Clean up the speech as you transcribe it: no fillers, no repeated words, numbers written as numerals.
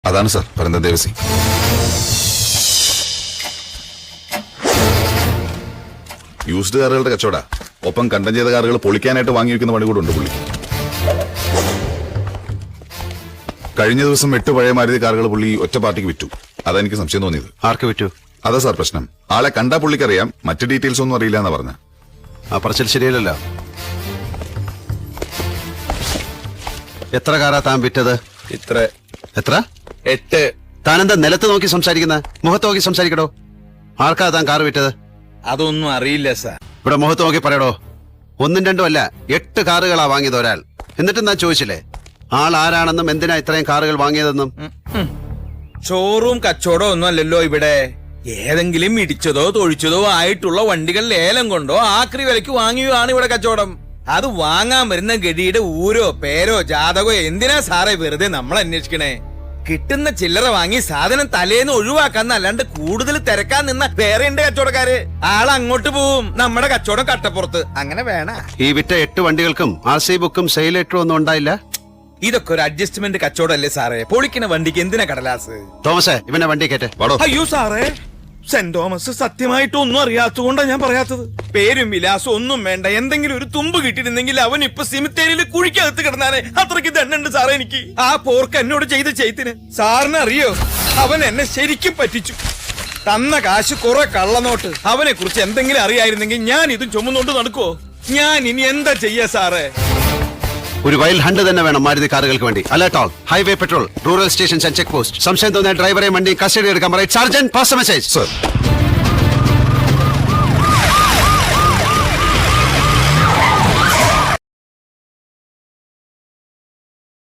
അതാണ് sir പരന്ത Devasi. Used കാറുകളുടെ കച്ചവട, ഒപ്പം കണ്ടം ചെയ്ത കാറുകൾ പൊളിക്കാനായിട്ട് വാങ്ങി വെക്കുന്ന പണി കൂടെ ഉണ്ട് പുള്ളി. കഴിഞ്ഞ ദിവസം 8 പഴയ മാരുതി കാറുകൾ പുള്ളി ഒറ്റ പാർട്ടിക്ക് വിറ്റു. അതെനിക്ക് സംശയം തോന്നിയത്. ആർക്ക് വിറ്റു? അതാ സാർ പ്രശ്നം. ആളെ കണ്ടാ പുള്ളിക്കറിയാം, മറ്റു ഡീറ്റെയിൽസ് ഒന്നും അറിയില്ല എന്നാ പറഞ്ഞ. ആ പറച്ചിൽ ശരിയല്ലല്ലോ. എത്ര കാറാ താൻ വിറ്റത്? എത്ര? 8. താനെന്താ നിലത്ത് നോക്കി സംസാരിക്കുന്ന? മുഖത്ത് നോക്കി സംസാരിക്കടോ. ആർക്കാ താൻ കാറ് വിറ്റത്? അതൊന്നും അറിയില്ല സാർ. ഇവിടെ മുഖത്ത് നോക്കി പറയടോ. 1ഉം 2ഉം അല്ല, 8 കാറുകളാ വാങ്ങിയത് ഒരാൾ. എന്നിട്ടെന്താ ചോദിച്ചില്ലേ ആൾ ആരാണെന്നും എന്തിനാ ഇത്രയും കാറുകൾ വാങ്ങിയതെന്നും? ഷോറൂം കച്ചവടം ഒന്നും അല്ലല്ലോ ഇവിടെ. ഏതെങ്കിലും ഇടിച്ചതോ തൊഴിച്ചതോ ആയിട്ടുള്ള വണ്ടികൾ ലേലം കൊണ്ടോ ആക്രി വിലയ്ക്ക് വാങ്ങിയതാണ് ഇവിടെ കച്ചവടം. അത് വാങ്ങാൻ വരുന്ന ഗഡിയുടെ ഊരോ പേരോ ജാതകോ എന്തിനാ സാറേ വെറുതെ നമ്മൾ അന്വേഷിക്കണേ? കിട്ടുന്ന ചില്ലറ വാങ്ങി സാധനം തലേന്ന് ഒഴിവാക്കാന്നല്ലാണ്ട് കൂടുതൽ തിരക്കാൻ നിന്ന വേറെ ഉണ്ട് കച്ചവടക്കാര്. ആളങ്ങോട്ട് പോവും, നമ്മുടെ കച്ചവടം കട്ടപ്പുറത്ത്. അങ്ങനെ വേണ. ഈ വിറ്റ 8 വണ്ടികൾക്കും RC ബുക്കും സെയിൽ ലെറ്ററും ഒന്നും ഉണ്ടായില്ല? ഇതൊക്കെ ഒരു അഡ്ജസ്റ്റ്മെന്റ് കച്ചവടം അല്ലേ സാറേ? പൊളിക്കുന്ന വണ്ടിക്ക് എന്തിനാ കടലാസ്? തോമസേ, ഇവനെ വണ്ടി കയറ്റേ. അയ്യോ സാറേ, സെന്റ് തോമസ് സത്യമായിട്ടൊന്നും അറിയാത്തതുകൊണ്ടാ ഞാൻ പറയാത്തത്. പേരും വിലാസം ഒന്നും വേണ്ട, എന്തെങ്കിലും ഒരു തുമ്പ് കിട്ടിയിരുന്നെങ്കിൽ അവൻ ഇപ്പൊ സിമിത്തേരിയിൽ കുഴിക്കകത്ത് കിടന്നാനെ. അത്രയ്ക്ക് ദണ്ണുണ്ട് സാറേ എനിക്ക്. ആ പോർക്ക് എന്നോട് ചെയ്ത ചെയ്തിന് സാറിന് അറിയോ? അവൻ എന്നെ ശരിക്കും പറ്റിച്ചു. തന്ന കാശ് കുറെ കള്ളനോട്ട്. അവനെ കുറിച്ച് എന്തെങ്കിലും അറിയായിരുന്നെങ്കിൽ ഞാൻ ഇതും ചുമന്നുകൊണ്ട് നടക്കുവോ? ഞാൻ ഇനി എന്താ ചെയ്യാ സാറേ? ഒരു വൈൽഡ് ഹണ്ട് തന്നെ വേണം മാരുതി കാറുകൾക്ക് വേണ്ടി. Alert all, highway petrol, rural stations and check post. സംശയം തോന്നിയ ഡ്രൈവറെ വണ്ടി കസ്റ്റഡി എടുക്കാൻ പറയും. Sergeant, pass message. സർ